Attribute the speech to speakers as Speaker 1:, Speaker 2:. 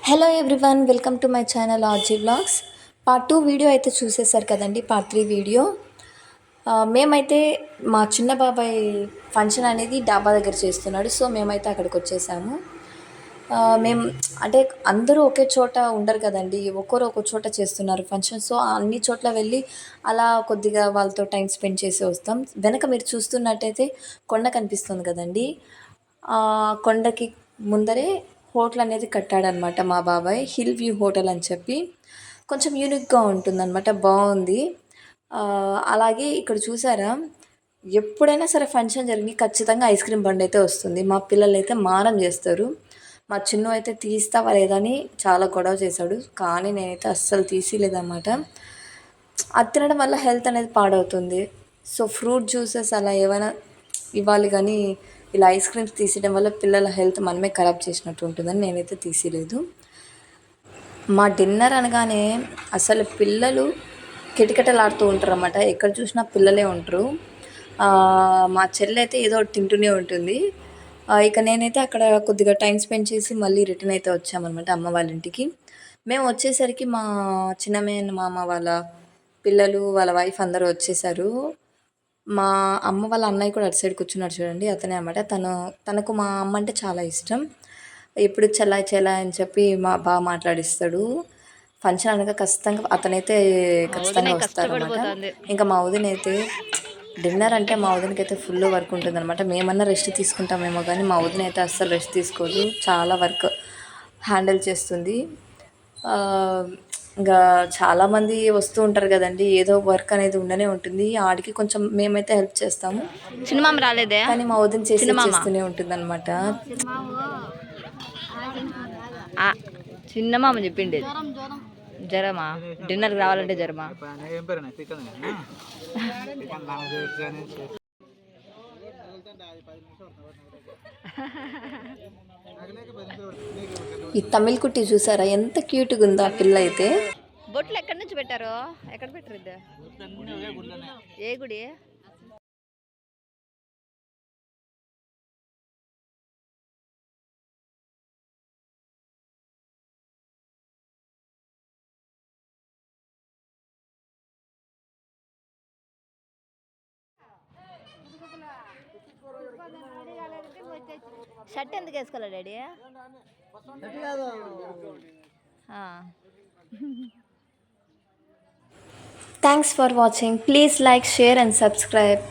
Speaker 1: Hello everyone, welcome to my channel RG vlogs. Part 2 video అయితే చూసేశారు కదండి. Part 3 video మేమైతే మా చిన్న బాబాయ్ ఫంక్షన్ అనేది డాబా దగ్గర చేస్తున్నాడు. సో మేమైతే అక్కడికి వచ్చేసాము. మేము అంటే అందరూ ఒకే చోట ఉండరు కదండి, ఒక్కరు ఒక్కో చోట చేస్తున్నారు ఫంక్షన్. సో అన్ని చోట్ల వెళ్ళి అలా కొద్దిగా వాళ్ళతో టైం స్పెండ్ చేసి వస్తాం. వెనక మీరు చూస్తున్నట్టయితే కొండ కనిపిస్తుంది కదండి, ఆ కొండకి ముందరే హోటల్ అనేది కట్టాడనమాట మా బాబాయ్. హిల్ వ్యూ హోటల్ అని చెప్పి కొంచెం యూనిక్గా ఉంటుందన్నమాట, బాగుంది. అలాగే ఇక్కడ చూసారా, ఎప్పుడైనా సరే ఫంక్షన్ జరిగి ఖచ్చితంగా ఐస్ క్రీమ్ బండి అయితే వస్తుంది. మా పిల్లలు అయితే మారం చేస్తారు. మా చిన్ను అయితే తీస్తావా లేదని చాలా గొడవ చేశాడు, కానీ నేనైతే అస్సలు తీసిలేదన్నమాట. అది తినడం వల్ల హెల్త్ అనేది పాడవుతుంది. సో ఫ్రూట్ జ్యూసెస్ అలా ఏమైనా ఇవ్వాలి, కానీ ఇలా ఐస్ క్రీమ్స్ తీసేయడం వల్ల పిల్లల హెల్త్ మనమే ఖరాబ్ చేసినట్టు ఉంటుందని నేనైతే తీసిలేదు. మా డిన్నర్ అనగానే అసలు పిల్లలు కిటకిటలాడుతూ ఉంటారు అన్నమాట. ఎక్కడ చూసినా పిల్లలే ఉంటారు. మా చెల్లి అయితే ఏదో ఒకటి తింటూనే ఉంటుంది. ఇక నేనైతే అక్కడ కొద్దిగా టైం స్పెండ్ చేసి మళ్ళీ రిటర్న్ అయితే వచ్చామన్నమాట అమ్మ వాళ్ళ ఇంటికి. మేము వచ్చేసరికి మా చిన్నమేన మామ వాళ్ళ పిల్లలు, వాళ్ళ వైఫ్ అందరూ వచ్చేసారు. మా అమ్మ వాళ్ళ అన్నయ్య కూడా అటు సైడ్ కూర్చున్నాడు చూడండి, అతనే అన్నమాట. తనకు మా అమ్మ అంటే చాలా ఇష్టం. ఎప్పుడు చెల్లాయి చెల్లాయి అని చెప్పి బాగా మాట్లాడిస్తాడు. ఫంక్షన్ అనగా ఖచ్చితంగా అతనైతే ఖచ్చితంగా వస్తారనమాట. ఇంకా మా వదిన అయితే డిన్నర్ అంటే మా వదినకి అయితే ఫుల్ వర్క్ ఉంటుందన్నమాట. మేమన్నా రెస్ట్ తీసుకుంటామేమో కానీ మా వదిన అయితే అస్సలు రెస్ట్ తీసుకోదు, చాలా వర్క్ హ్యాండిల్ చేస్తుంది. ఇంకా చాలామంది వస్తూ ఉంటారు కదండి, ఏదో వర్క్ అనేది ఉండనే ఉంటుంది. ఆడికి కొంచెం మేమైతే హెల్ప్ చేస్తాము.
Speaker 2: సినిమా రాలేదే,
Speaker 1: కానీ మా వదిన చేస్తూనే ఉంటుంది అనమాట.
Speaker 2: చిన్న మామ చెప్పిండి జ్వరమా, డిన్నర్కి రావాలంటే జ్వరమా.
Speaker 1: ఈ తమిళ్ కుట్టి చూసారా ఎంత క్యూట్గా ఉందో ఆ పిల్ల అయితే.
Speaker 2: బొట్లు ఎక్కడి నుంచి పెట్టారు, ఎక్కడ పెట్టారు ఇది, ఏ గుడి? షర్ట్ ఎందుకు వేసుకోవాలి daddy?
Speaker 1: Thanks for watching. Please like, share and subscribe.